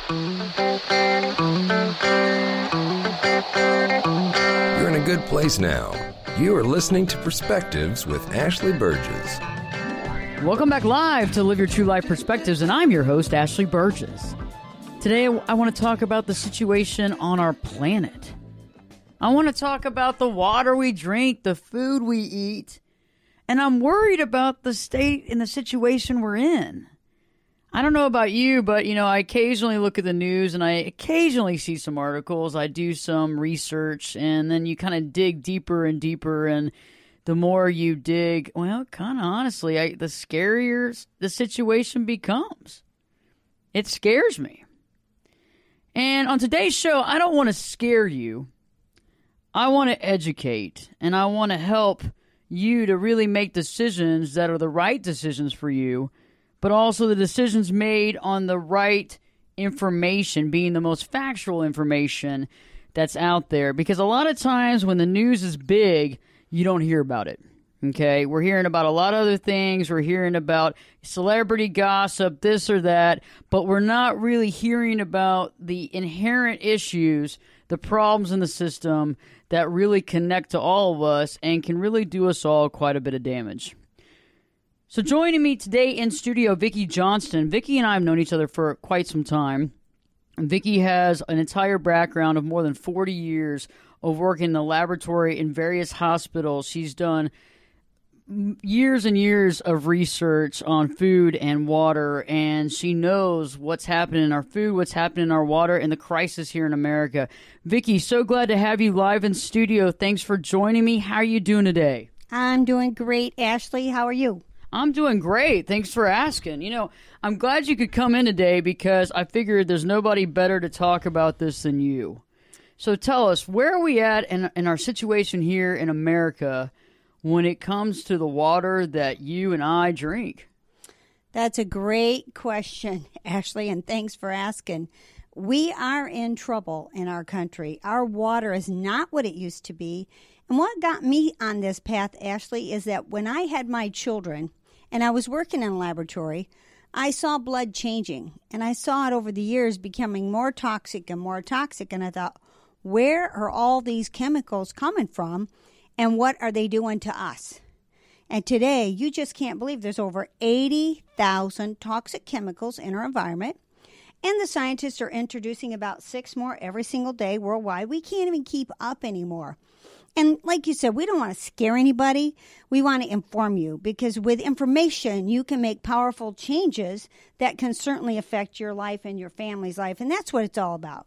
You're in a good place now. You are listening to Perspectives with Ashley Burgess. Welcome back live to Live Your True Life Perspectives, and I'm your host, Ashley Burgess. Today, I want to talk about the situation on our planet. I want to talk about the water we drink, the food we eat, and I'm worried about the state and the situation we're in. I don't know about you, but, I occasionally look at the news and I occasionally see some articles. I do some research, and then you kind of dig deeper and deeper, and the more you dig, well, kind of honestly, the scarier the situation becomes. It scares me. And on today's show, I don't want to scare you. I want to educate, and I want to help you to really make decisions that are the right decisions for you, but also the decisions made on the right information, being the most factual information that's out there. Because a lot of times when the news is big, you don't hear about it. Okay? We're hearing about a lot of other things. We're hearing about celebrity gossip, this or that, but we're not really hearing about the inherent issues, the problems in the system that really connect to all of us and can really do us all quite a bit of damage. So joining me today in studio, Vickie Johnston. Vickie and I have known each other for quite some time. Vickie has an entire background of more than 40 years of working in the laboratory in various hospitals. She's done years and years of research on food and water, and she knows what's happening in our food, what's happening in our water, and the crisis here in America. Vickie, so glad to have you live in studio. Thanks for joining me. How are you doing today? I'm doing great, Ashley. How are you? I'm doing great. Thanks for asking. I'm glad you could come in today because I figured there's nobody better to talk about this than you. So tell us, where are we at in our situation here in America when it comes to the water that you and I drink? That's a great question, Ashley, and thanks for asking. We are in trouble in our country. Our water is not what it used to be. And what got me on this path, Ashley, is that when I had my children and I was working in a laboratory, I saw blood changing. And I saw it over the years becoming more toxic and more toxic. And I thought, where are all these chemicals coming from? And what are they doing to us? And today, you just can't believe there's over 80,000 toxic chemicals in our environment. And the scientists are introducing about 6 more every single day worldwide. We can't even keep up anymore. And like you said, we don't want to scare anybody. We want to inform you, because with information, you can make powerful changes that can certainly affect your life and your family's life. And that's what it's all about.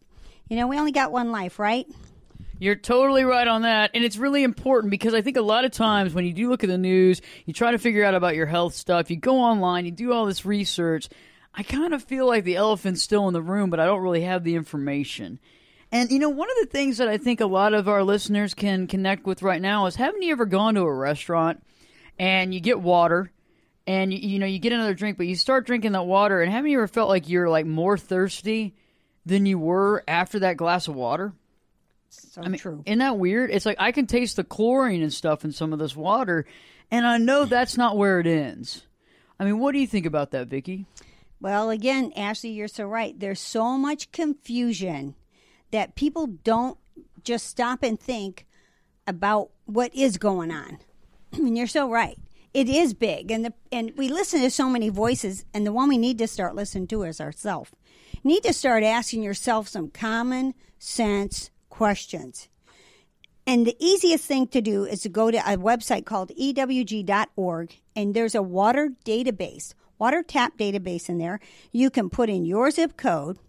We only got one life, right? You're totally right on that. And it's really important because I think a lot of times when you do look at the news, you try to figure out about your health stuff, you go online, you do all this research. I kind of feel like the elephant's still in the room, but I don't really have the information. And, one of the things that I think a lot of our listeners can connect with right now is, haven't you ever gone to a restaurant and you get water and, you get another drink, but you start drinking that water, and haven't you ever felt like you're, more thirsty than you were after that glass of water? True. Isn't that weird? It's like I can taste the chlorine and stuff in some of this water, and I know that's not where it ends. What do you think about that, Vickie? Well, again, Ashley, you're so right. There's so much confusion that people don't just stop and think about what is going on. You're so right. It is big, and we listen to so many voices, and the one we need to start listening to is ourselves. You need to start asking yourself some common sense questions. And the easiest thing to do is to go to a website called ewg.org, and there's a water database, water tap database in there. You can put in your zip code,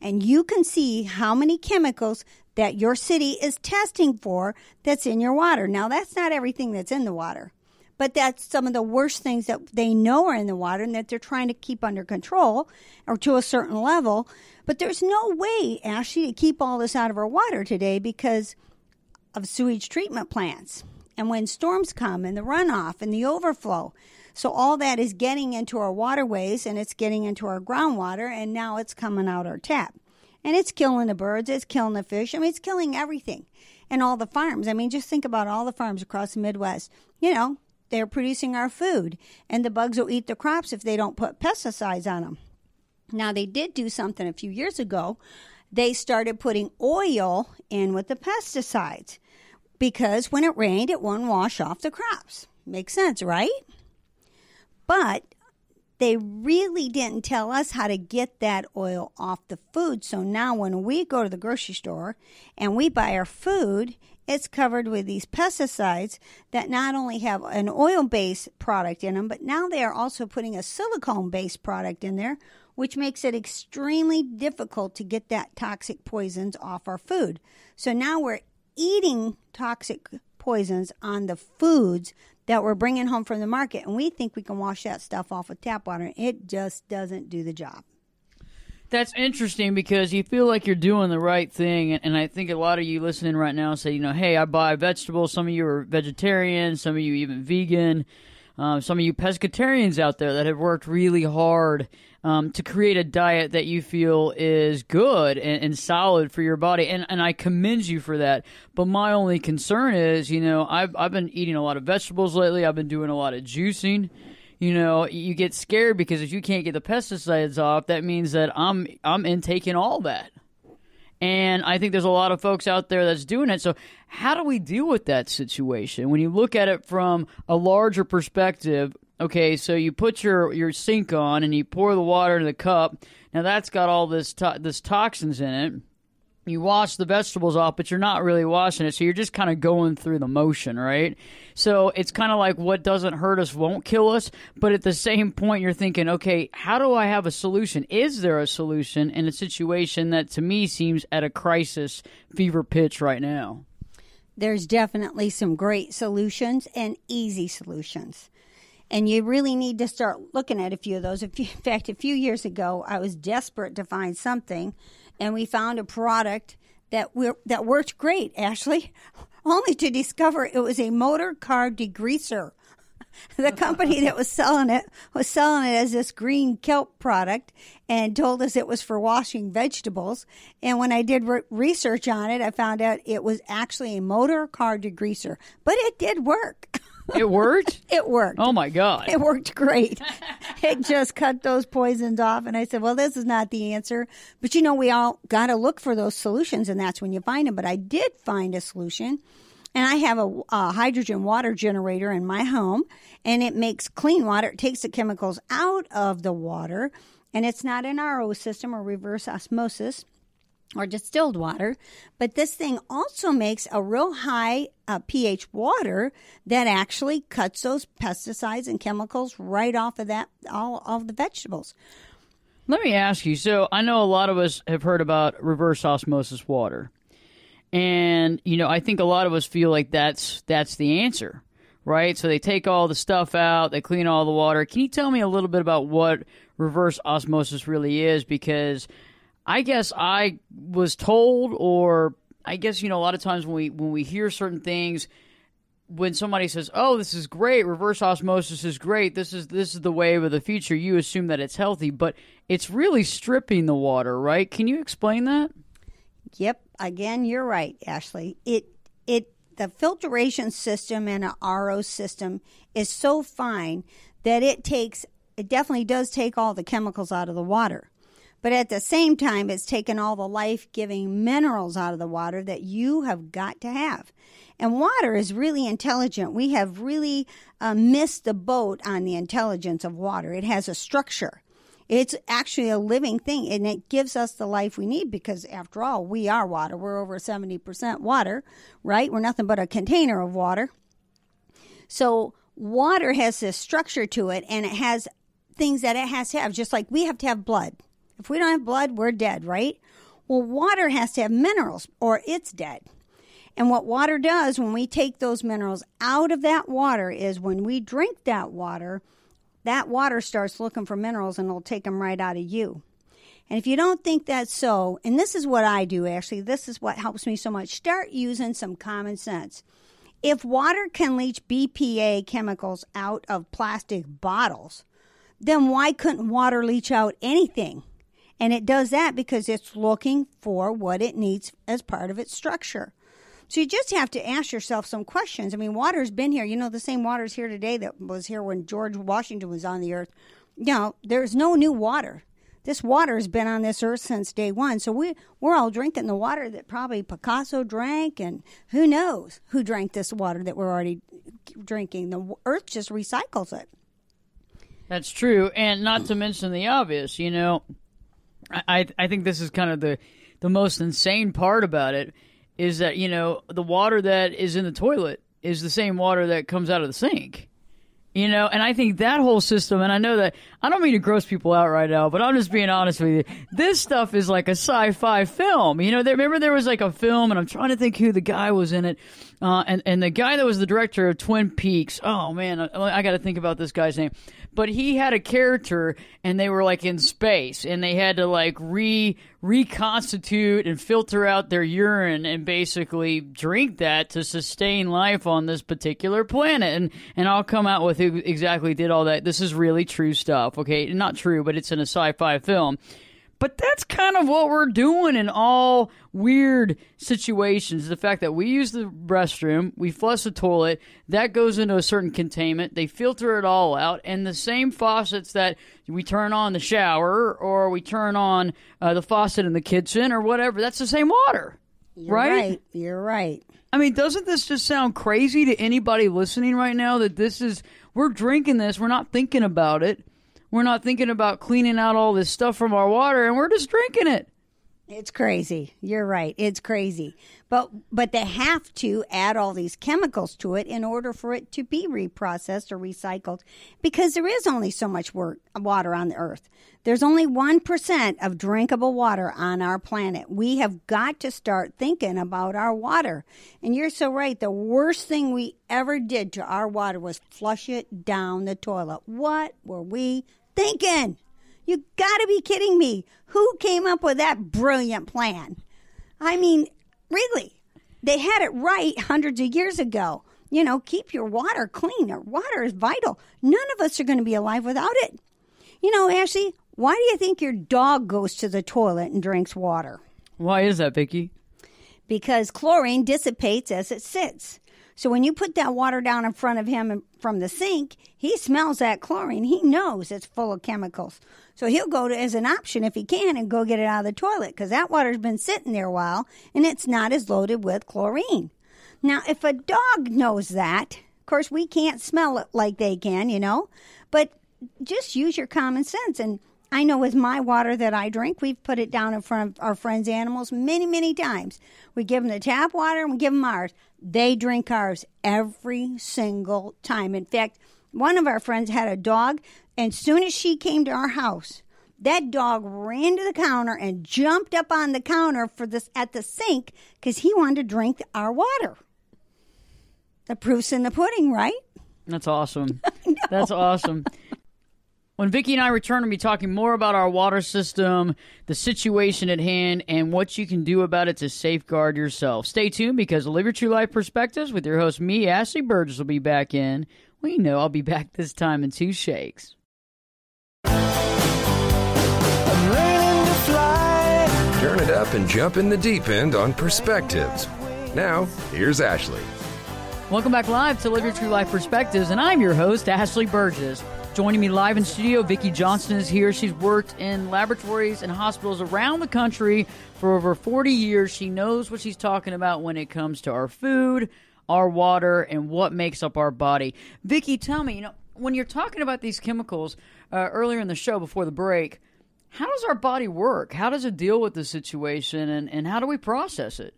and you can see how many chemicals that your city is testing for that's in your water. Now, that's not everything that's in the water, but that's some of the worst things that they know are in the water and that they're trying to keep under control or to a certain level. But there's no way, Ashley, to keep all this out of our water today because of sewage treatment plants. And when storms come and the runoff and the overflow, so all that is getting into our waterways and it's getting into our groundwater, and now it's coming out our tap. And it's killing the birds, it's killing the fish. It's killing everything. And all the farms. Just think about all the farms across the Midwest. They're producing our food. And the bugs will eat the crops if they don't put pesticides on them. Now, they did do something a few years ago. They started putting oil in with the pesticides because when it rained, it wouldn't wash off the crops. Makes sense, right? But they really didn't tell us how to get that oil off the food. So now when we go to the grocery store and we buy our food, it's covered with these pesticides that not only have an oil-based product in them, but now they are also putting a silicone-based product in there, which makes it extremely difficult to get that toxic poisons off our food. So now we're eating toxic poisons on the foods that we're bringing home from the market, and we think we can wash that stuff off with tap water. It just doesn't do the job. That's interesting because you feel like you're doing the right thing, and I think a lot of you listening right now say, hey, I buy vegetables. Some of you are vegetarian, some of you even vegan, some of you pescatarians out there that have worked really hard to create a diet that you feel is good and solid for your body, and I commend you for that. But my only concern is, I've been eating a lot of vegetables lately. I've been doing a lot of juicing. You get scared because if you can't get the pesticides off, that means that I'm intaking all that. And I think there's a lot of folks out there that's doing it. So how do we deal with that situation? When you look at it from a larger perspective, okay, so you put your sink on and you pour the water in the cup. Now that's got all this toxins in it. You wash the vegetables off, but you're not really washing it, so you're just kind of going through the motion, right? So it's kind of like what doesn't hurt us won't kill us, but at the same point you're thinking, okay, how do I have a solution? Is there a solution in a situation that to me seems at a crisis fever pitch right now? There's definitely some great solutions and easy solutions. And you really need to start looking at a few of those. In fact, a few years ago, I was desperate to find something, and we found a product that worked great, Ashley, only to discover it was a motor car degreaser. The company that was selling it as this green kelp product and told us it was for washing vegetables. And when I did research on it, I found out it was actually a motor car degreaser. But it did work. It worked? It worked. Oh, my God. It worked great. It just cut those poisons off. And I said, well, this is not the answer. But, we all got to look for those solutions, and that's when you find them. But I did find a solution. And I have a hydrogen water generator in my home, and it makes clean water. It takes the chemicals out of the water, and it's not an RO system or reverse osmosis or distilled water. But this thing also makes a real high pH water that actually cuts those pesticides and chemicals right off of all of the vegetables. Let me ask you, so I know a lot of us have heard about reverse osmosis water. And, I think a lot of us feel like that's the answer, right? So they take all the stuff out, they clean all the water. Can you tell me a little bit about what reverse osmosis really is? Because I guess I was told, or I guess, a lot of times when we hear certain things, when somebody says, oh, this is great, reverse osmosis is great, this is the wave of the future, you assume that it's healthy, but it's really stripping the water, right? Can you explain that? Yep. Again, you're right, Ashley. The filtration system and an RO system is so fine that it definitely does take all the chemicals out of the water. But at the same time, it's taken all the life-giving minerals out of the water that you have got to have. And water is really intelligent. We have really missed the boat on the intelligence of water. It has a structure. It's actually a living thing, and it gives us the life we need because, after all, we are water. We're over 70% water, right? We're nothing but a container of water. So water has this structure to it, and it has things that it has to have, just like we have to have blood. If we don't have blood, we're dead, right? Well, water has to have minerals, or it's dead. And what water does when we take those minerals out of that water is when we drink that water starts looking for minerals and it'll take them right out of you. And if you don't think that's so, and this is what I do, actually, this is what helps me so much, start using some common sense. If water can leach BPA chemicals out of plastic bottles, then why couldn't water leach out anything? And it does that because it's looking for what it needs as part of its structure. So you just have to ask yourself some questions. I mean, water's been here. The same water's here today that was here when George Washington was on the earth. There's no new water. This water has been on this earth since day one. So we're all drinking the water that probably Picasso drank, and who knows who drank this water that we're already drinking. The earth just recycles it. That's true. And not to mention the obvious, I think this is kind of the most insane part about it is that, the water that is in the toilet is the same water that comes out of the sink. And I think that whole system, and I know that I don't mean to gross people out right now, but I'm just being honest with you. This stuff is like a sci-fi film. Remember there was like a film, and I'm trying to think who the guy was in it. And the guy that was the director of Twin Peaks, oh man, I got to think about this guy's name. But he had a character, and they were like in space, and they had to like reconstitute and filter out their urine and basically drink that to sustain life on this particular planet. And I'll come out with who exactly did all that. This is really true stuff, okay? Not true, but it's in a sci-fi film. But that's kind of what we're doing in all weird situations. The fact that we use the restroom, we flush the toilet, that goes into a certain containment. They filter it all out. And the same faucets that we turn on the shower or we turn on the faucet in the kitchen or whatever, that's the same water. Right? You're right. I mean, doesn't this just sound crazy to anybody listening right now that we're drinking this, we're not thinking about it. We're not thinking about cleaning out all this stuff from our water, and we're just drinking it. It's crazy. You're right. It's crazy. But they have to add all these chemicals to it in order for it to be reprocessed or recycled, because there is only so much water on the earth. There's only 1% of drinkable water on our planet. We have got to start thinking about our water. And you're so right. The worst thing we ever did to our water was flush it down the toilet. What were we thinking? You got to be kidding me. Who came up with that brilliant plan? I mean, really, they had it right hundreds of years ago. Keep your water clean. Our water is vital. None of us are going to be alive without it. Ashley, why do you think your dog goes to the toilet and drinks water? Why is that, Vickie? Because chlorine dissipates as it sits. So when you put that water down in front of him from the sink, he smells that chlorine. He knows it's full of chemicals. So he'll go to, as an option if he can, and go get it out of the toilet because that water's been sitting there a while and it's not as loaded with chlorine. Now, if a dog knows that, of course, we can't smell it like they can, but just use your common sense. And I know with my water that I drink, we've put it down in front of our friends' animals many, many times. We give them the tap water and we give them ours. They drink ours every single time. In fact, one of our friends had a dog, and as soon as she came to our house, that dog ran to the counter and jumped up on the counter at the sink because he wanted to drink our water. The proof's in the pudding, right? That's awesome. That's awesome. When Vickie and I return, we'll be talking more about our water system, the situation at hand, and what you can do about it to safeguard yourself. Stay tuned because Live Your True Life Perspectives with your host, me, Ashley Burgess, will be back in. Well, I'll be back this time in 2 shakes. Turn it up and jump in the deep end on Perspectives. Now, here's Ashley. Welcome back live to Live Your True Life Perspectives, and I'm your host, Ashley Burgess. Joining me live in studio, Vickie Johnston is here. She's worked in laboratories and hospitals around the country for over 40 years. She knows what she's talking about when it comes to our food, our water, and what makes up our body. Vickie, tell me, when you're talking about these chemicals earlier in the show before the break, how does our body work? How does it deal with the situation, and how do we process it?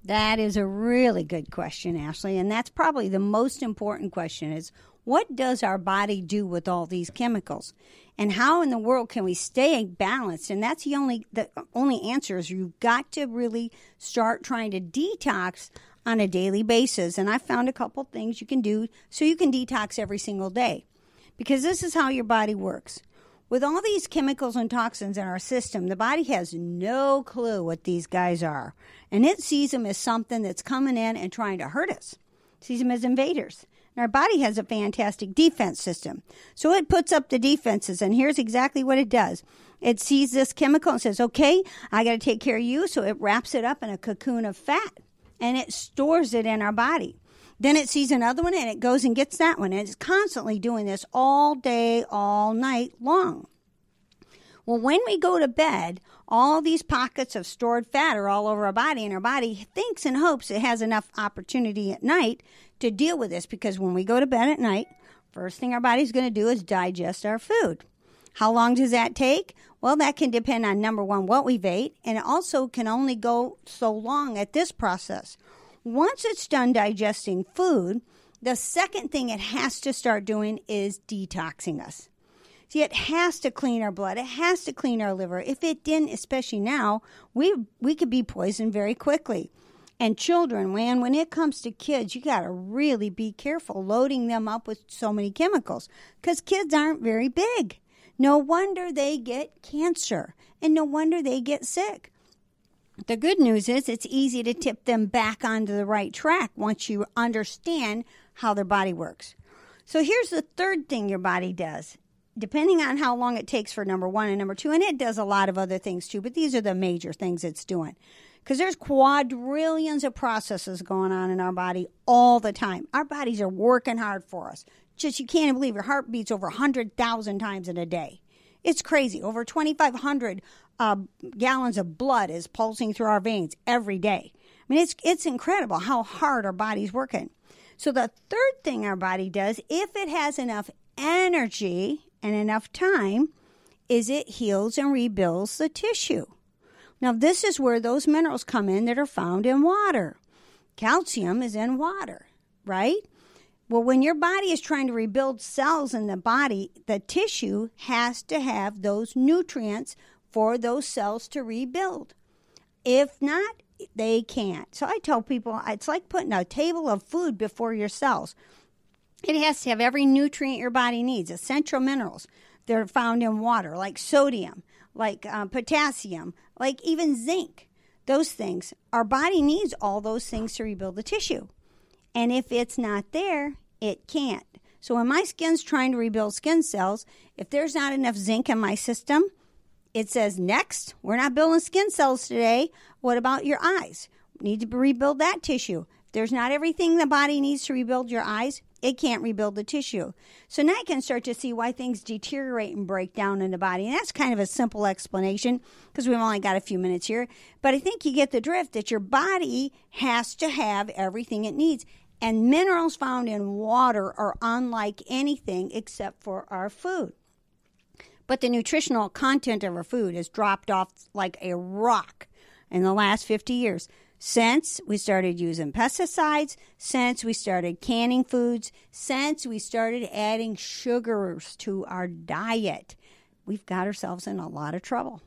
That is a really good question, Ashley, and that's probably the most important question is, what does our body do with all these chemicals? And how in the world can we stay balanced? And that's the only answer is you've got to really start trying to detox on a daily basis. And I found a couple things you can do so you can detox every single day. Because this is how your body works. With all these chemicals and toxins in our system, the body has no clue what these guys are. And it sees them as something that's coming in and trying to hurt us. It sees them as invaders. And our body has a fantastic defense system. So it puts up the defenses, and here's exactly what it does. It sees this chemical and says, okay, I got to take care of you. So it wraps it up in a cocoon of fat, and it stores it in our body. Then it sees another one, and it goes and gets that one. And it's constantly doing this all day, all night long. Well, when we go to bed, all these pockets of stored fat are all over our body, and our body thinks and hopes it has enough opportunity at night to deal with this, because when we go to bed at night, first thing our body's going to do is digest our food. How long does that take? Well, that can depend on, number one, what we've ate, and it also can only go so long at this process. Once it's done digesting food, the second thing it has to start doing is detoxing us. See, it has to clean our blood. It has to clean our liver. If it didn't, especially now, we could be poisoned very quickly. And children, man, when it comes to kids, you got to really be careful loading them up with so many chemicals, because kids aren't very big. No wonder they get cancer, and no wonder they get sick. The good news is it's easy to tip them back onto the right track once you understand how their body works. So here's the third thing your body does, depending on how long it takes for number one and number two, and it does a lot of other things too, but these are the major things it's doing. Because there's quadrillions of processes going on in our body all the time. Our bodies are working hard for us. Just, you can't believe your heart beats over 100,000 times in a day. It's crazy. Over 2,500 gallons of blood is pulsing through our veins every day. I mean, it's incredible how hard our body's working. So the third thing our body does, if it has enough energy and enough time, is it heals and rebuilds the tissue. Now, this is where those minerals come in that are found in water. Calcium is in water, right? Well, when your body is trying to rebuild cells in the body, the tissue has to have those nutrients for those cells to rebuild. If not, they can't. So I tell people it's like putting a table of food before your cells. It has to have every nutrient your body needs, essential minerals. They're found in water, like sodium, like potassium, like even zinc. Those things. Our body needs all those things to rebuild the tissue. And if it's not there, it can't. So when my skin's trying to rebuild skin cells, if there's not enough zinc in my system, it says, next, we're not building skin cells today. What about your eyes? We need to rebuild that tissue. If there's not everything the body needs to rebuild your eyes, it can't rebuild the tissue. So now you can start to see why things deteriorate and break down in the body. And that's kind of a simple explanation because we've only got a few minutes here. But I think you get the drift that your body has to have everything it needs. And minerals found in water are unlike anything except for our food. But the nutritional content of our food has dropped off like a rock in the last 50 years. Since we started using pesticides, since we started canning foods, since we started adding sugars to our diet, we've got ourselves in a lot of trouble.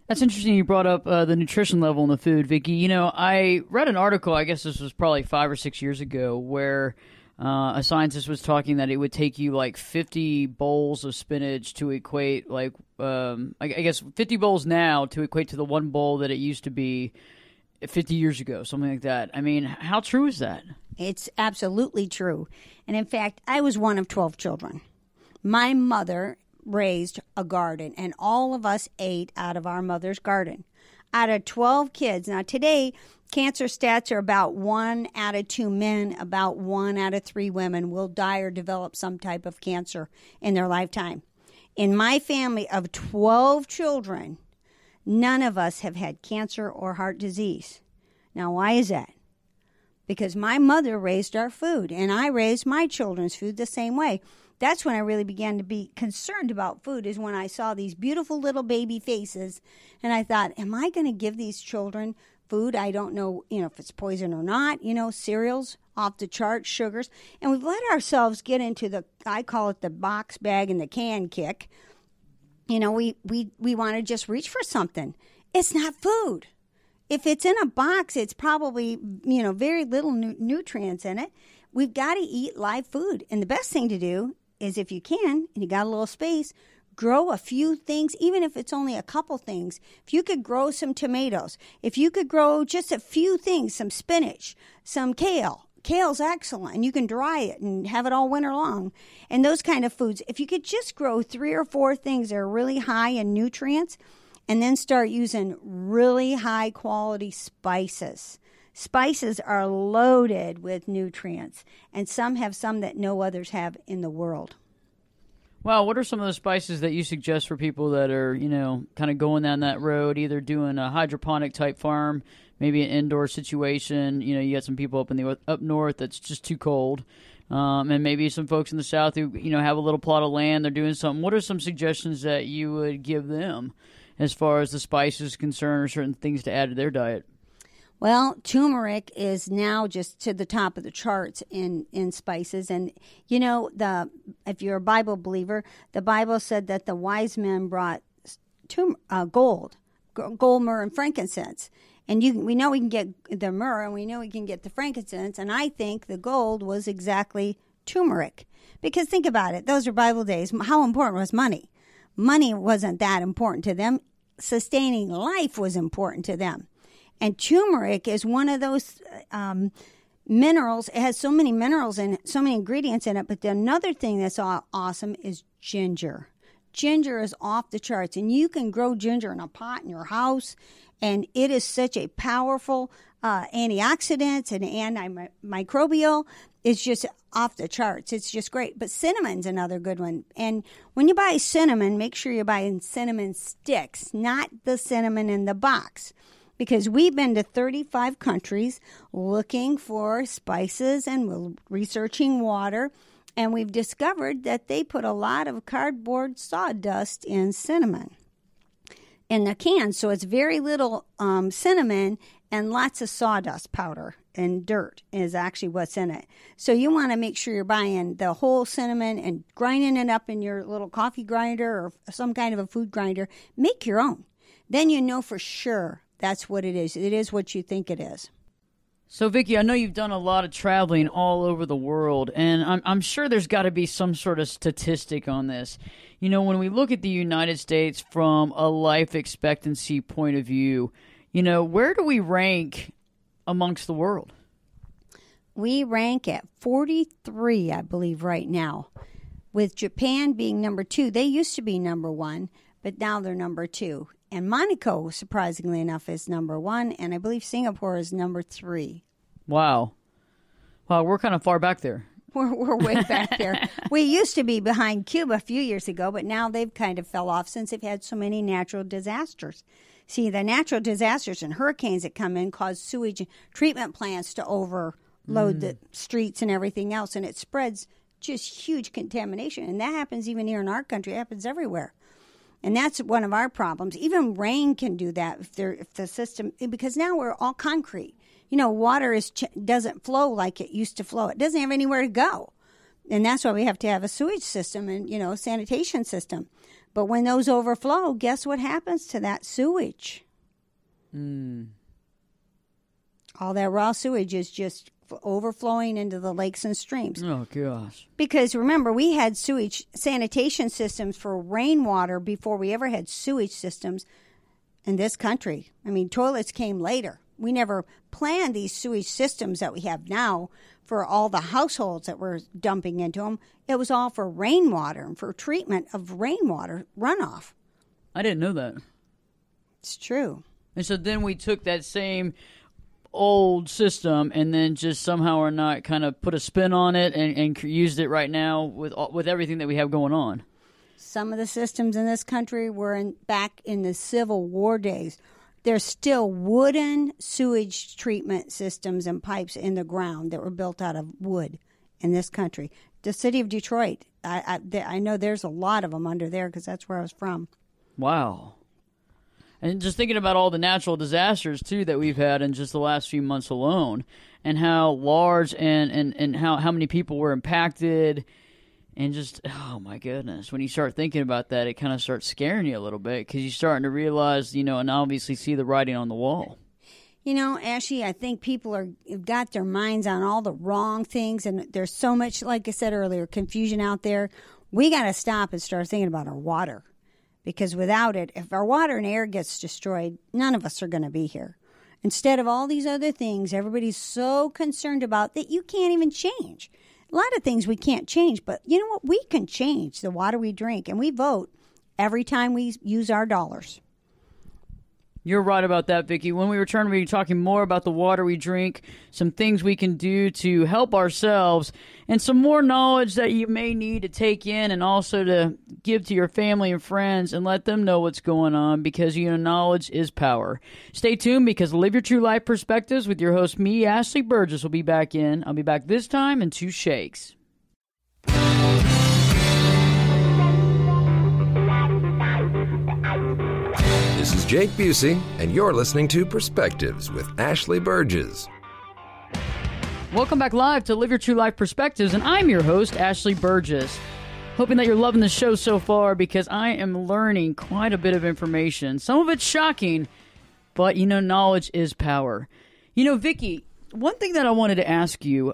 That's interesting you brought up the nutrition level in the food, Vickie. You know, I read an article, I guess this was probably 5 or 6 years ago, where a scientist was talking that it would take you like 50 bowls of spinach to equate, like, I guess 50 bowls now to equate to the one bowl that it used to be 50 years ago, something like that. I mean, how true is that? It's absolutely true. And in fact, I was one of 12 children. My mother raised a garden, and all of us ate out of our mother's garden. Out of 12 kids. Now, today, cancer stats are about 1 out of 2 men, about 1 out of 3 women will die or develop some type of cancer in their lifetime. In my family of 12 children, none of us have had cancer or heart disease. Now, why is that? Because my mother raised our food, and I raised my children's food the same way. That's when I really began to be concerned about food, is when I saw these beautiful little baby faces, and I thought, am I going to give these children food? I don't know, if it's poison or not, cereals, off the chart, sugars. And we've let ourselves get into I call it the box, bag, and the can kick. We want to just reach for something. It's not food. If it's in a box, it's probably, very little nutrients in it. We've got to eat live food. And the best thing to do is, if you can, and you got a little space, grow a few things, even if it's only a couple things. If you could grow some tomatoes, if you could grow just a few things, some spinach, some kale. Kale's excellent, and you can dry it and have it all winter long. And those kind of foods, if you could just grow 3 or 4 things that are really high in nutrients, and then start using really high quality spices. Spices are loaded with nutrients, and some have some that no others have in the world. Wow, what are some of the spices that you suggest for people that are, kind of going down that road, either doing a hydroponic type farm, maybe an indoor situation? You got some people up north that's just too cold, and maybe some folks in the south who, have a little plot of land, they're doing something. What are some suggestions that you would give them as far as the spices concerned or certain things to add to their diet? Well, turmeric is now just to the top of the charts in spices. And, if you're a Bible believer, the Bible said that the wise men brought gold, myrrh, and frankincense. And we know we can get the myrrh and we know we can get the frankincense. And I think the gold was exactly turmeric. Because think about it. Those are Bible days. How important was money? Money wasn't that important to them. Sustaining life was important to them. And turmeric is one of those minerals. It has so many minerals in it, so many ingredients in it. But another thing that's awesome is ginger. Ginger is off the charts. And you can grow ginger in a pot in your house. And it is such a powerful antioxidant and antimicrobial. It's just off the charts. It's just great. But cinnamon's another good one. And when you buy cinnamon, make sure you're buying cinnamon sticks, not the cinnamon in the box. Because we've been to 35 countries looking for spices and researching water. And we've discovered that they put a lot of cardboard sawdust in cinnamon in the can. So it's very little cinnamon and lots of sawdust powder and dirt is actually what's in it. So you want to make sure you're buying the whole cinnamon and grinding it up in your little coffee grinder or some kind of a food grinder. Make your own. Then you know for sure that's what it is. It is what you think it is. So, Vickie, I know you've done a lot of traveling all over the world, and I'm sure there's got to be some sort of statistic on this. When we look at the United States from a life expectancy point of view, where do we rank amongst the world? We rank at 43, I believe, right now, with Japan being number 2. They used to be number 1, but now they're number 2. And Monaco, surprisingly enough, is number 1, and I believe Singapore is number 3. Wow, we're kind of far back there. We're way back there. We used to be behind Cuba a few years ago, but now they've kind of fell off since they've had so many natural disasters. See, the natural disasters and hurricanes that come in cause sewage treatment plants to overload the streets and everything else, and it spreads just huge contamination. And that happens even here in our country. It happens everywhere. And that's one of our problems. Even rain can do that if the system, because now we're all concrete. Water doesn't flow like it used to flow. It doesn't have anywhere to go. And that's why we have to have a sewage system and, a sanitation system. But when those overflow, guess what happens to that sewage? All that raw sewage is just overflowing into the lakes and streams. Oh, gosh. Because remember, we had sewage sanitation systems for rainwater before we ever had sewage systems in this country. I mean, toilets came later. We never planned these sewage systems that we have now for all the households that we're dumping into them. It was all for rainwater and for treatment of rainwater runoff. I didn't know that. It's true. And so then we took that same old system and then just somehow or not kind of put a spin on it and used it right now with everything that we have going on. Some of the systems in this country were back in the Civil War days. There's still wooden sewage treatment systems and pipes in the ground that were built out of wood in this country. The city of Detroit, I know there's a lot of them under there because that's where I was from. Wow. And just thinking about all the natural disasters, too, that we've had in just the last few months alone, and how large and how many people were impacted, and just, oh, my goodness. When you start thinking about that, it kind of starts scaring you a little bit because you're starting to realize, and obviously see the writing on the wall. Ashley, I think people have got their minds on all the wrong things, and there's so much, like I said earlier, confusion out there. We got to stop and start thinking about our water. Because without it, if our water and air gets destroyed, none of us are going to be here. Instead of all these other things everybody's so concerned about that you can't even change. A lot of things we can't change, but you know what? We can change the water we drink, and we vote every time we use our dollars. You're right about that, Vickie. When we return, we'll be talking more about the water we drink, some things we can do to help ourselves, and some more knowledge that you may need to take in and also to give to your family and friends and let them know what's going on because, knowledge is power. Stay tuned because Live Your True Life Perspectives with your host, me, Ashley Burgess, will be back in. I'll be back this time in 2 shakes. This is Jake Busey, and you're listening to Perspectives with Ashley Burgess. Welcome back live to Live Your True Life Perspectives, and I'm your host, Ashley Burgess. Hoping that you're loving the show so far because I am learning quite a bit of information. Some of it's shocking, but, knowledge is power. Vickie, one thing that I wanted to ask you,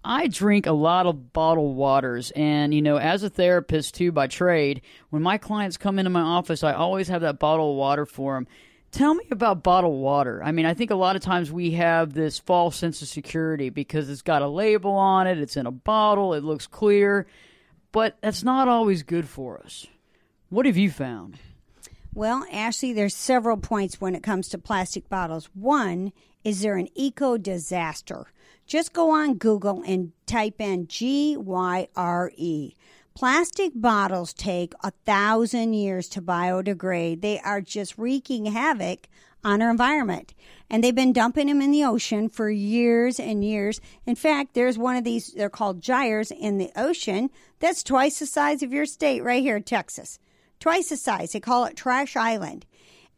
I drink a lot of bottled waters, and, as a therapist, too, by trade, when my clients come into my office, I always have that bottled water for them. Tell me about bottled water. I mean, I think a lot of times we have this false sense of security because it's got a label on it, it's in a bottle, it looks clear, but that's not always good for us. What have you found? Well, Ashley, there's several points when it comes to plastic bottles. One, is there an eco-disaster? Just go on Google and type in GYRE. Plastic bottles take 1,000 years to biodegrade. They are just wreaking havoc on our environment. And they've been dumping them in the ocean for years and years. In fact, there's one of these, they're called gyres in the ocean, that's twice the size of your state right here in Texas. Twice the size. They call it Trash Island.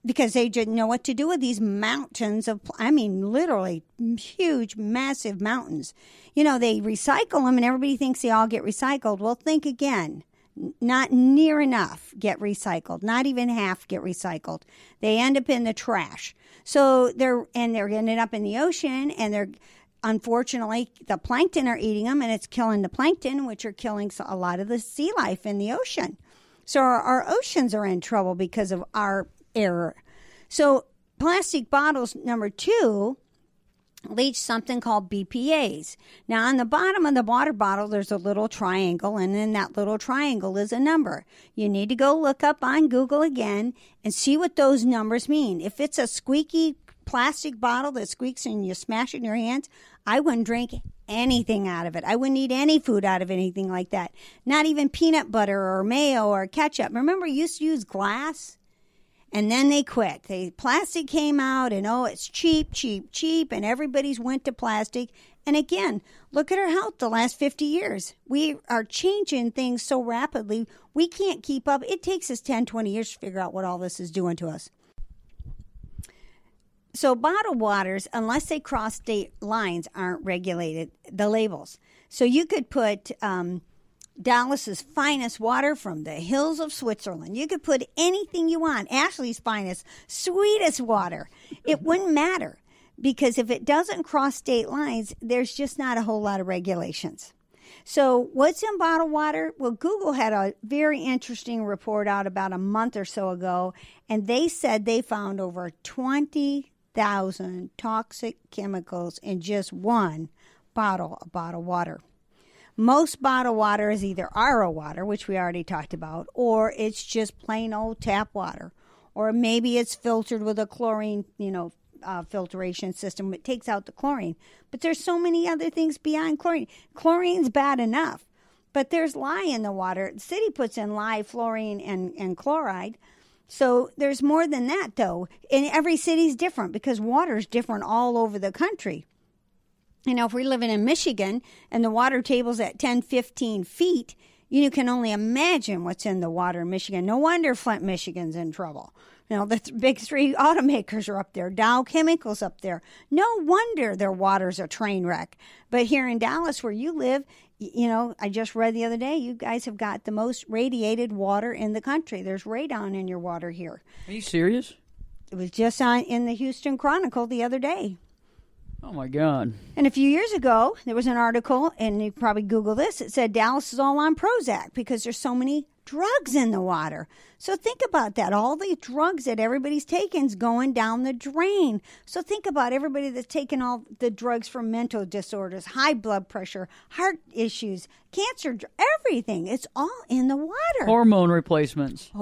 Because they didn't know what to do with these mountains of, literally huge, massive mountains. They recycle them and everybody thinks they all get recycled. Well, think again. Not near enough get recycled. Not even half get recycled. They end up in the trash. So they're ending up in the ocean, and unfortunately, the plankton are eating them, and it's killing the plankton, which are killing a lot of the sea life in the ocean. So our oceans are in trouble because of our error. So plastic bottles, number 2, leach something called BPAs. Now, on the bottom of the water bottle, there's a little triangle, and in that little triangle is a number. You need to go look up on Google again and see what those numbers mean. If it's a squeaky plastic bottle that squeaks and you smash it in your hands, I wouldn't drink anything out of it. I wouldn't eat any food out of anything like that. Not even peanut butter or mayo or ketchup. Remember, you used to use glass? And then they quit. Plastic came out, and it's cheap, cheap, cheap, and everybody's went to plastic. And again, look at our health the last 50 years. We are changing things so rapidly, we can't keep up. It takes us 10, 20 years to figure out what all this is doing to us. So bottled waters, unless they cross state lines, aren't regulated, the labels. So you could put Dallas's finest water from the hills of Switzerland. You could put anything you want. Ashley's finest, sweetest water. It wouldn't matter because if it doesn't cross state lines, there's just not a whole lot of regulations. So what's in bottled water? Well, Google had a very interesting report out about a month or so ago, and they said they found over 20,000 toxic chemicals in just one bottle of bottled water. Most bottled water is either RO water, which we already talked about, or it's just plain old tap water. Or maybe it's filtered with a chlorine, filtration system. It takes out the chlorine. But there's so many other things beyond chlorine. Chlorine's bad enough, but there's lye in the water. The city puts in lye, fluorine, and chloride. So there's more than that, though. And every city's different because water's different all over the country. If we're living in Michigan and the water table's at 10, 15 feet, you can only imagine what's in the water in Michigan. No wonder Flint, Michigan's in trouble. The big 3 automakers are up there. Dow Chemicals up there. No wonder their water's a train wreck. But here in Dallas, where you live, I just read the other day, you guys have got the most radiated water in the country. There's radon in your water here. Are you serious? It was just in the Houston Chronicle the other day. Oh, my God. And a few years ago, there was an article, and you probably Google this, it said Dallas is all on Prozac because there's so many drugs in the water. So think about that. All the drugs that everybody's taking is going down the drain. So think about everybody that's taking all the drugs for mental disorders, high blood pressure, heart issues, cancer, everything. It's all in the water. Hormone replacements.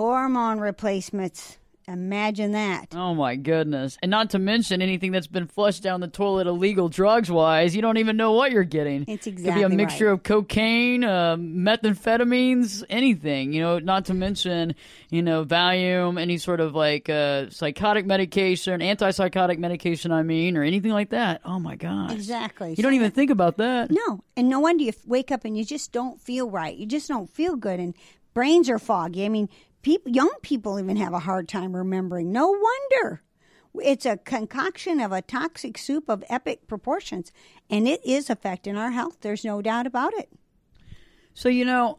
Imagine that. Oh, my goodness. And not to mention anything that's been flushed down the toilet illegal drugs-wise. You don't even know what you're getting. It's exactly Could be a mixture right. of cocaine, methamphetamines, anything. Not to mention, Valium, any sort of psychotic medication, antipsychotic medication, or anything like that. Oh, my gosh. Exactly. You don't even think about that. No. And no wonder you wake up and you just don't feel right. You just don't feel good. And brains are foggy. I mean, young people even have a hard time remembering. No wonder. It's a concoction of a toxic soup of epic proportions, and it is affecting our health. There's no doubt about it. So,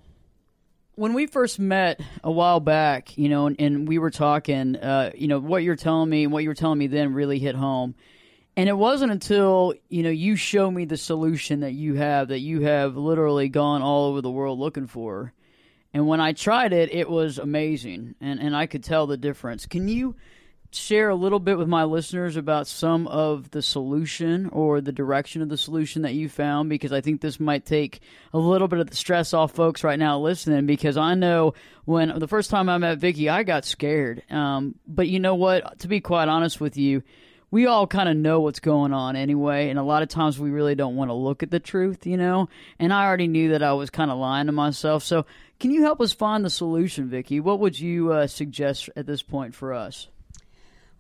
when we first met a while back, and we were talking, what you were telling me then really hit home. And it wasn't until, you showed me the solution that you have literally gone all over the world looking for. And when I tried it, it was amazing, and I could tell the difference. Can you share a little bit with my listeners about some of the solution or the direction of the solution that you found? Because I think this might take a little bit of the stress off folks right now listening, because I know when the first time I met Vickie, I got scared. But you know what? To be quite honest with you, we all kind of know what's going on anyway, and a lot of times we really don't want to look at the truth, and I already knew that I was kind of lying to myself. So can you help us find the solution, Vickie? What would you suggest at this point for us?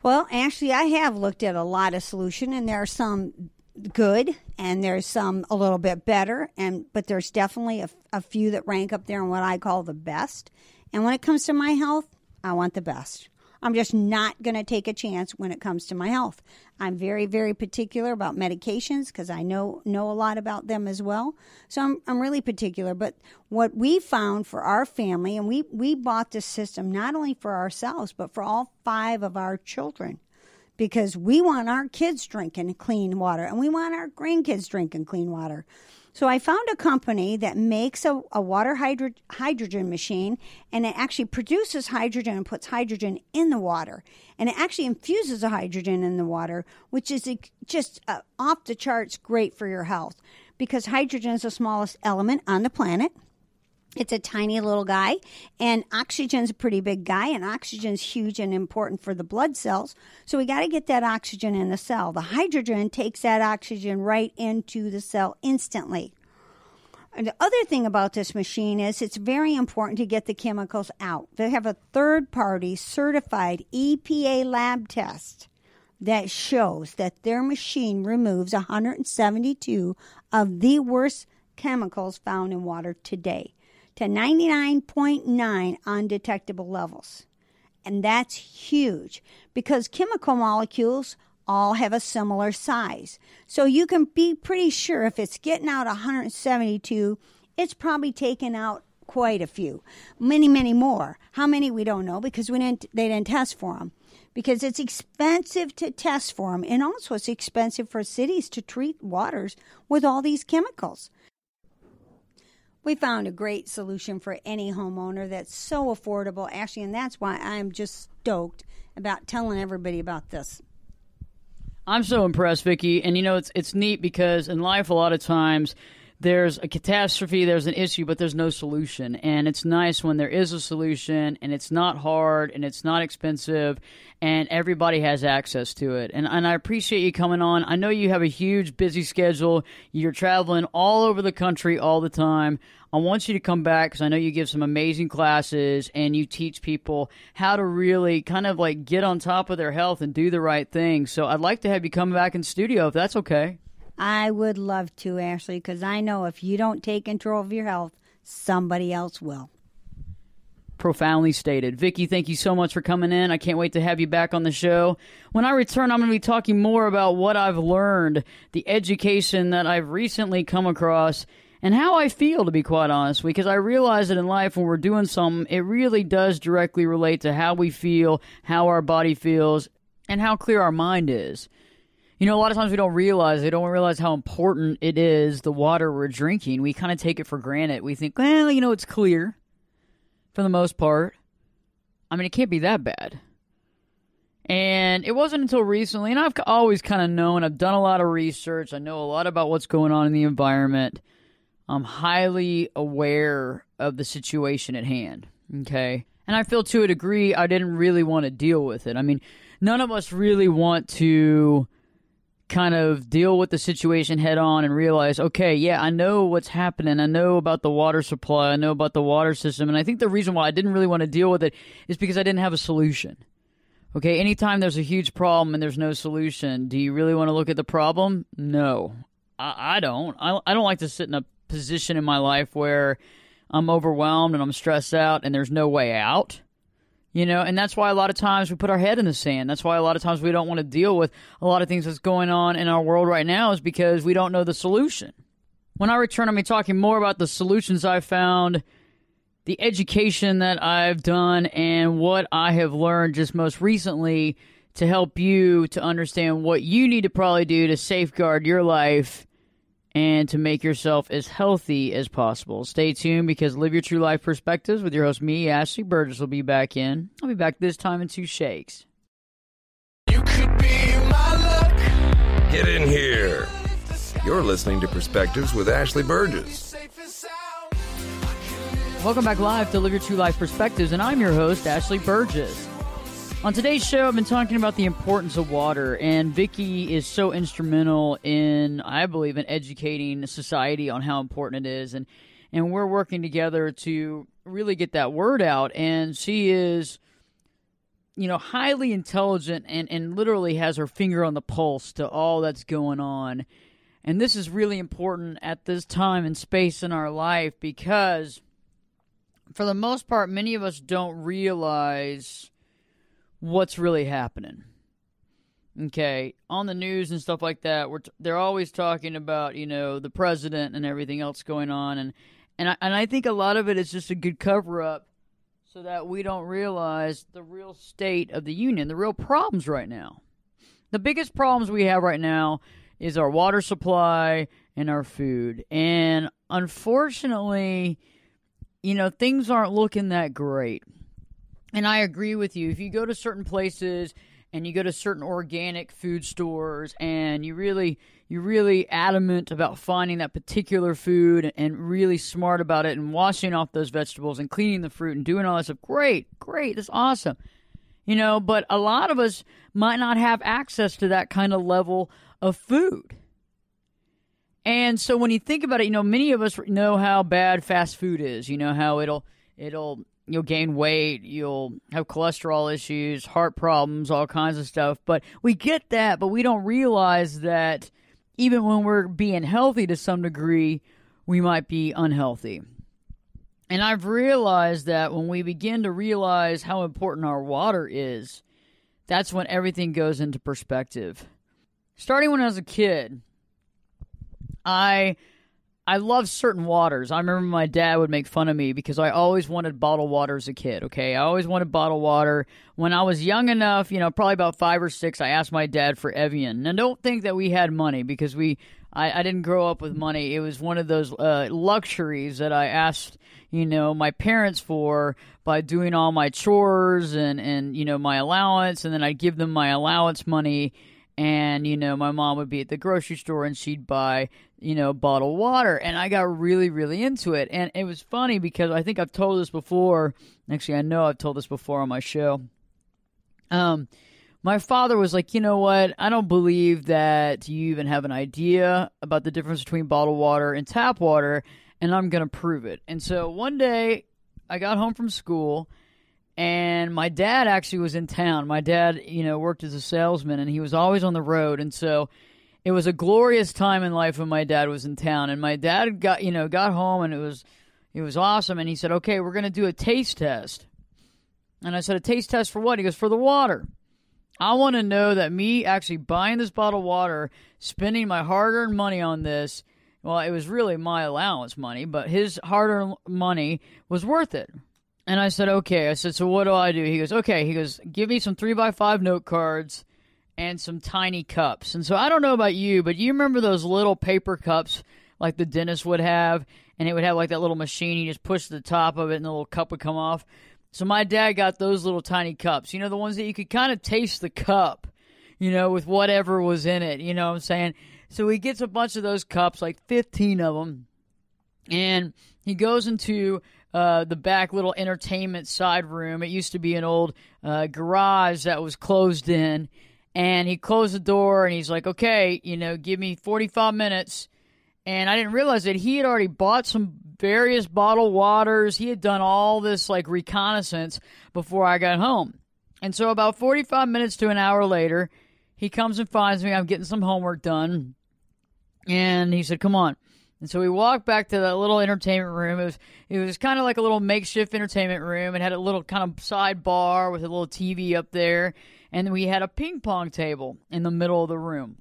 Well, actually, I have looked at a lot of solutions, and there are some good, and there's some a little bit better, but there's definitely a few that rank up there in what I call the best. And when it comes to my health, I want the best. I'm just not going to take a chance when it comes to my health. I'm very, very particular about medications because I know a lot about them as well. So I'm really particular. But what we found for our family, and we bought this system not only for ourselves, but for all 5 of our children, because we want our kids drinking clean water, and we want our grandkids drinking clean water. So I found a company that makes a water hydrogen machine, and it actually produces hydrogen and puts hydrogen in the water. And it actually infuses the hydrogen in the water, which is just off the charts great for your health, because hydrogen is the smallest element on the planet. It's a tiny little guy, and oxygen's a pretty big guy, and oxygen's huge and important for the blood cells. So we got to get that oxygen in the cell. The hydrogen takes that oxygen right into the cell instantly. And the other thing about this machine is it's very important to get the chemicals out. They have a third-party certified EPA lab test that shows that their machine removes 172 of the worst chemicals found in water today, to 99.9 undetectable levels. And that's huge because chemical molecules all have a similar size. So you can be pretty sure if it's getting out 172, it's probably taken out quite a few. Many, many more. How many, we don't know because they didn't test for them. Because it's expensive to test for them. And also it's expensive for cities to treat waters with all these chemicals. We found a great solution for any homeowner that's so affordable, Ashley, and that's why I'm just stoked about telling everybody about this. I'm so impressed, Vickie. And, it's neat because in life a lot of times there's a catastrophe, there's an issue, but there's no solution. And it's nice when there is a solution, and it's not hard, and it's not expensive, and everybody has access to it. And I appreciate you coming on. I know you have a huge, busy schedule. You're traveling all over the country all the time. I want you to come back because I know you give some amazing classes, and you teach people how to really kind of get on top of their health and do the right thing. So I'd like to have you come back in studio if that's okay. I would love to, Ashley, because I know if you don't take control of your health, somebody else will. Profoundly stated. Vickie, thank you so much for coming in. I can't wait to have you back on the show. When I return, I'm going to be talking more about what I've learned, the education that I've recently come across, and how I feel, to be quite honest, because I realize that in life when we're doing something, it really does directly relate to how we feel, how our body feels, and how clear our mind is. A lot of times we don't realize how important it is, the water we're drinking. We kind of take it for granted. We think, well, it's clear for the most part. I mean, it can't be that bad. And it wasn't until recently, and I've always kind of known, I've done a lot of research, I know a lot about what's going on in the environment. I'm highly aware of the situation at hand, okay? And I feel to a degree I didn't really want to deal with it. I mean, none of us really want to kind of deal with the situation head on and realize, okay, yeah, I know what's happening. I know about the water supply. I know about the water system. And I think the reason why I didn't really want to deal with it is because I didn't have a solution. Okay, anytime there's a huge problem and there's no solution, do you really want to look at the problem? No, I don't. I don't like to sit in a position in my life where I'm overwhelmed and I'm stressed out and there's no way out. You know, and that's why a lot of times we put our head in the sand. That's why a lot of times we don't want to deal with a lot of things that's going on in our world right now is because we don't know the solution. When I return, I'm going to be talking more about the solutions I've found, the education that I've done, and what I have learned just most recently to help you to understand what you need to probably do to safeguard your life and to make yourself as healthy as possible. Stay tuned because Live Your True Life Perspectives with your host, me, Ashley Burgess, will be back in. I'll be back this time in 2 shakes. You could be my luck. Get in here. You're listening to Perspectives with Ashley Burgess. Welcome back live to Live Your True Life Perspectives, and I'm your host, Ashley Burgess. On today's show, I've been talking about the importance of water, and Vickie is so instrumental in, I believe, in educating society on how important it is, and we're working together to really get that word out, and she is, you know, highly intelligent and literally has her finger on the pulse to all that's going on, and this is really important at this time and space in our life because, for the most part, many of us don't realize what's really happening. Okay, on the news and stuff like that, they're always talking about, you know, the president and everything else going on, and I think a lot of it is just a good cover-up so that we don't realize the real state of the union, the real problems right now. The biggest problems we have right now is our water supply and our food, and unfortunately, you know, things aren't looking that great. And I agree with you. If you go to certain places and you go to certain organic food stores and you're really adamant about finding that particular food and really smart about it and washing off those vegetables and cleaning the fruit and doing all that stuff, great, that's awesome. You know, but a lot of us might not have access to that kind of level of food. And so when you think about it, you know, many of us know how bad fast food is. You know, how you'll gain weight, you'll have cholesterol issues, heart problems, all kinds of stuff. But we get that, but we don't realize that even when we're being healthy to some degree, we might be unhealthy. And I've realized that when we begin to realize how important our water is, that's when everything goes into perspective. Starting when I was a kid, I love certain waters. I remember my dad would make fun of me because I always wanted bottled water as a kid, okay? I always wanted bottled water. When I was young enough, you know, probably about 5 or 6, I asked my dad for Evian. Now, don't think that we had money because I didn't grow up with money. It was one of those luxuries that I asked, you know, my parents for by doing all my chores and you know, my allowance, and then I'd give them my allowance money. And, you know, my mom would be at the grocery store and she'd buy, you know, bottled water. And I got really, really into it. And it was funny because I think I've told this before. Actually, I know I've told this before on my show. My father was like, you know what? I don't believe that you even have an idea about the difference between bottled water and tap water. And I'm going to prove it. And so one day I got home from school. And my dad actually was in town. My dad, you know, worked as a salesman, and he was always on the road. And so it was a glorious time in life when my dad was in town. And my dad got home, and it was awesome. And he said, okay, we're going to do a taste test. And I said, a taste test for what? He goes, for the water. I want to know that me actually buying this bottle of water, spending my hard-earned money on this, well, it was really my allowance money, but his hard-earned money was worth it. And I said, okay. I said, so what do I do? He goes, okay. He goes, give me some 3x5 note cards and some tiny cups. And so I don't know about you, but you remember those little paper cups like the dentist would have? And it would have like that little machine. You just push the top of it and the little cup would come off. So my dad got those little tiny cups. You know, the ones that you could kind of taste the cup, you know, with whatever was in it. You know what I'm saying? So he gets a bunch of those cups, like 15 of them. And he goes into the back little entertainment side room. It used to be an old garage that was closed in. And he closed the door and he's like, okay, give me 45 minutes. And I didn't realize that he had already bought some various bottled waters. He had done all this like reconnaissance before I got home. And so about 45 minutes to an hour later, he comes and finds me. I'm getting some homework done. And he said, come on. And so we walked back to that little entertainment room. It was kind of like a little makeshift entertainment room. It had a little kind of side bar with a little TV up there. And we had a ping pong table in the middle of the room.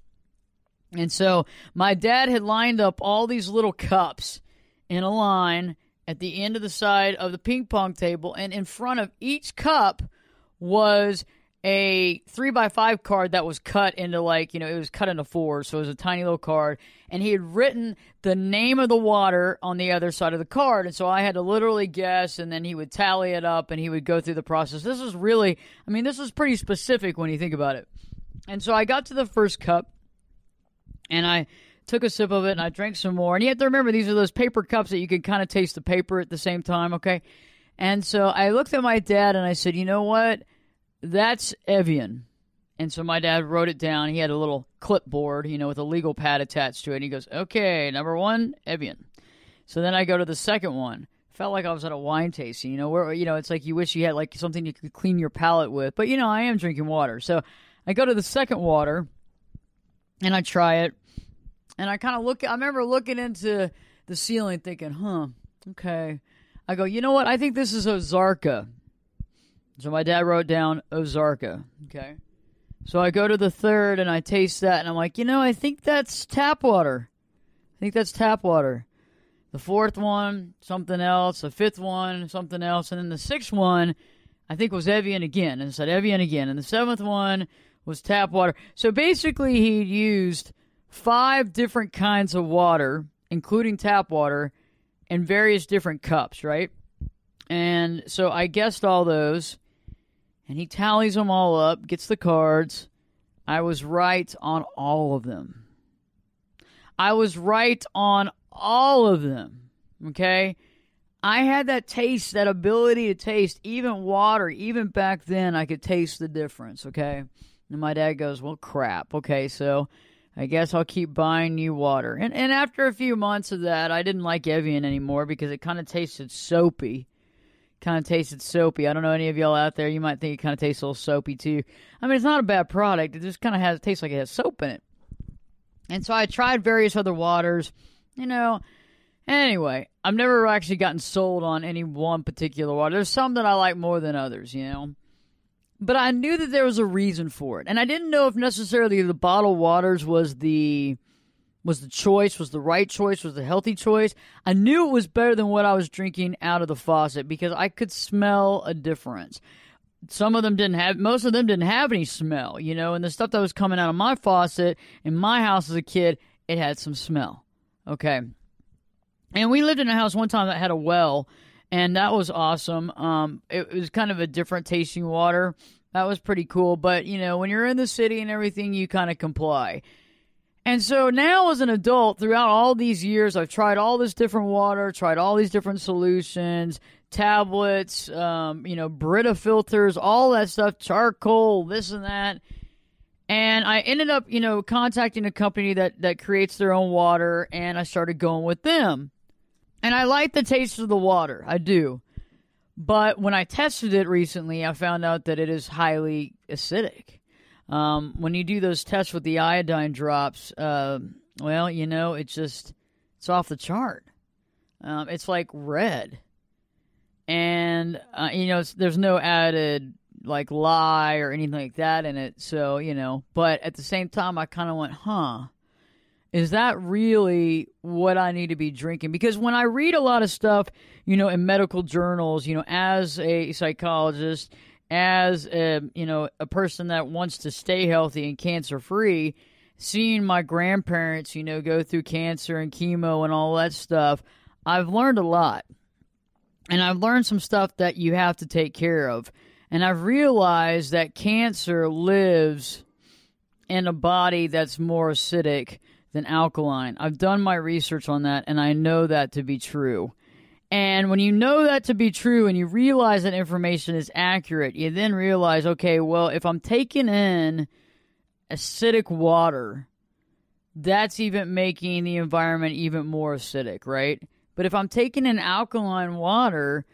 And so my dad had lined up all these little cups in a line at the end of the side of the ping pong table. And in front of each cup was a 3x5 card that was cut into it was cut into 4. So it was a tiny little card. And he had written the name of the water on the other side of the card. And so I had to literally guess, and then he would tally it up and he would go through the process. This is pretty specific when you think about it. And so I got to the first cup and I took a sip of it and I drank some more. And you have to remember, these are those paper cups that you can kind of taste the paper at the same time, okay? And so I looked at my dad and I said, you know what? That's Evian. And so my dad wrote it down. He had a little clipboard, with a legal pad attached to it. And he goes, okay, number 1, Evian. So then I go to the second one. Felt like I was at a wine tasting, where, it's like you wish you had like something you could clean your palate with. But, I am drinking water. So I go to the second water and I try it. And I kind of I remember looking into the ceiling thinking, okay. I go, you know what? I think this is Ozarka. So my dad wrote down Ozarka, okay? So I go to the third and I taste that and I'm like, I think that's tap water. The fourth one, something else. The fifth one, something else. And then the sixth one, I think was Evian again. And it said Evian again. And the seventh one was tap water. So basically he used 5 different kinds of water, including tap water, in various different cups, right? And so I guessed all those. And he tallies them all up, gets the cards. I was right on all of them. Okay? I had that taste, that ability to taste even water. Even back then, I could taste the difference, okay? And my dad goes, well, crap. Okay, so I guess I'll keep buying new water. And after a few months of that, I didn't like Evian anymore because it kind of tasted soapy. I don't know any of y'all out there. You might think it kind of tastes a little soapy too. I mean, it's not a bad product. It just kind of tastes like it has soap in it. And so I tried various other waters, Anyway, I've never actually gotten sold on any one particular water. There's some that I like more than others, But I knew that there was a reason for it. And I didn't know if necessarily the bottled waters was the choice, was the right choice, was the healthy choice. I knew it was better than what I was drinking out of the faucet because I could smell a difference. Most of them didn't have any smell, and the stuff that was coming out of my faucet in my house as a kid, it had some smell. Okay. And we lived in a house one time that had a well, and that was awesome. It was kind of a different tasting water. That was pretty cool. But, when you're in the city and everything, you kind of comply. And so now as an adult, throughout all these years, I've tried all this different water, tried all these different solutions, tablets, Brita filters, all that stuff, charcoal, this and that. And I ended up, contacting a company that creates their own water, and I started going with them. And I like the taste of the water. I do. But when I tested it recently, I found out that it is highly acidic. When you do those tests with the iodine drops, it's off the chart. It's like red. And, there's no added, lye or anything like that in it. So, but at the same time, I kind of went, is that really what I need to be drinking? Because when I read a lot of stuff, in medical journals, as a psychologist, as a person that wants to stay healthy and cancer-free, seeing my grandparents, go through cancer and chemo and all that stuff, I've learned a lot. And I've learned some stuff that you have to take care of. And I've realized that cancer lives in a body that's more acidic than alkaline. I've done my research on that, and I know that to be true. And when you know that to be true and you realize that information is accurate, you then realize, okay, well, if I'm taking in acidic water, that's even making the environment even more acidic, right? But if I'm taking in alkaline water,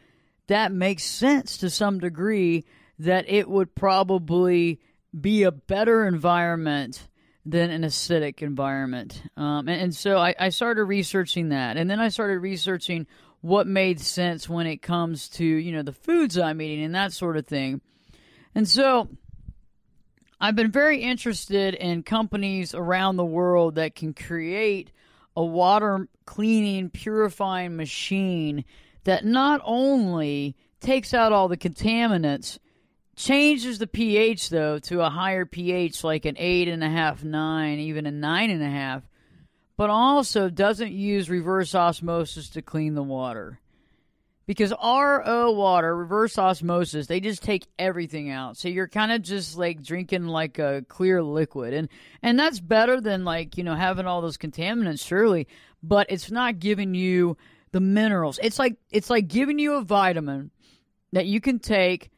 that makes sense to some degree that it would probably be a better environment than an acidic environment. And so I started researching that. And then I started researching what made sense when it comes to, you know, the foods I'm eating and that sort of thing. And so I've been very interested in companies around the world that can create a water cleaning, purifying machine that not only takes out all the contaminants, changes the pH, though, to a higher pH like an 8.5, 9, even a 9.5, but also doesn't use reverse osmosis to clean the water. Because RO water, reverse osmosis, they just take everything out. So you're kind of just like drinking like a clear liquid. And that's better than like, you know, having all those contaminants, surely. But it's not giving you the minerals. It's like giving you a vitamin that you can take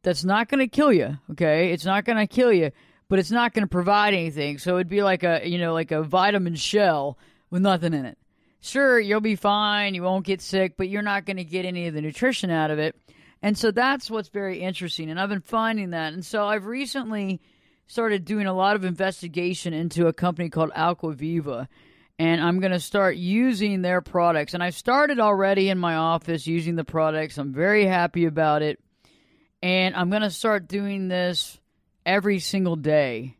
that's not going to kill you, okay? It's not going to kill you, but it's not going to provide anything. So it'd be like a, you know, like a vitamin shell with nothing in it. Sure, you'll be fine, you won't get sick, but you're not going to get any of the nutrition out of it. And so that's what's very interesting, and I've been finding that. And so I've recently started doing a lot of investigation into a company called Aquaviva, and I'm going to start using their products. And I've started already in my office using the products. I'm very happy about it. And I'm going to start doing this every single day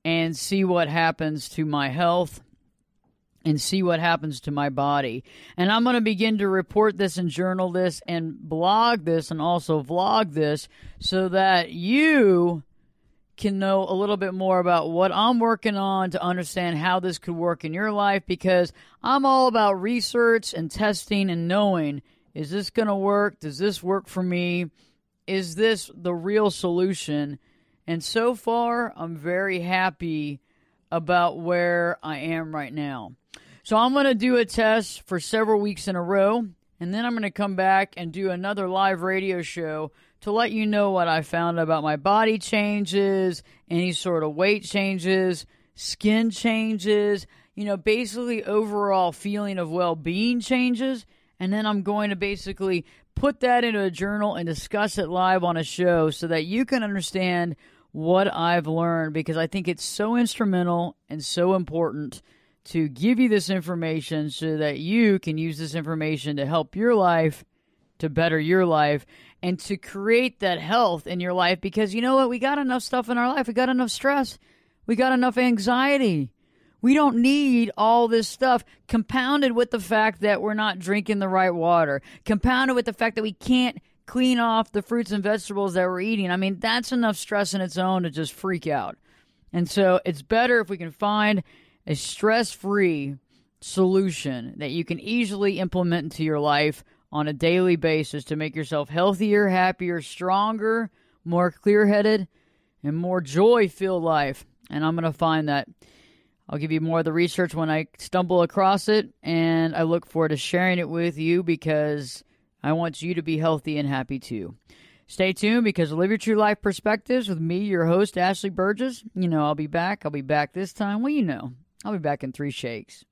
and see what happens to my health and see what happens to my body. And I'm going to begin to report this and journal this and blog this and also vlog this so that you can know a little bit more about what I'm working on to understand how this could work in your life, because I'm all about research and testing and knowing, is this going to work? Does this work for me? Is this the real solution? And so far, I'm very happy about where I am right now. So I'm going to do a test for several weeks in a row, and then I'm going to come back and do another live radio show to let you know what I found about my body changes, any sort of weight changes, skin changes, you know, basically overall feeling of well-being changes. And then I'm going to basically put that into a journal and discuss it live on a show so that you can understand what I've learned, because I think it's so instrumental and so important to give you this information so that you can use this information to help your life, to better your life, and to create that health in your life. Because you know what? We got enough stuff in our life. We got enough stress. We got enough anxiety. We don't need all this stuff compounded with the fact that we're not drinking the right water, compounded with the fact that we can't clean off the fruits and vegetables that we're eating. I mean, that's enough stress in its own to just freak out. And so it's better if we can find a stress-free solution that you can easily implement into your life on a daily basis to make yourself healthier, happier, stronger, more clear-headed, and more joy-filled life. And I'm going to find that. I'll give you more of the research when I stumble across it, and I look forward to sharing it with you because I want you to be healthy and happy too. Stay tuned, because Live Your True Life Perspectives with me, your host, Ashley Burgess. You know, I'll be back. I'll be back this time. Well, you know, I'll be back in 3 shakes.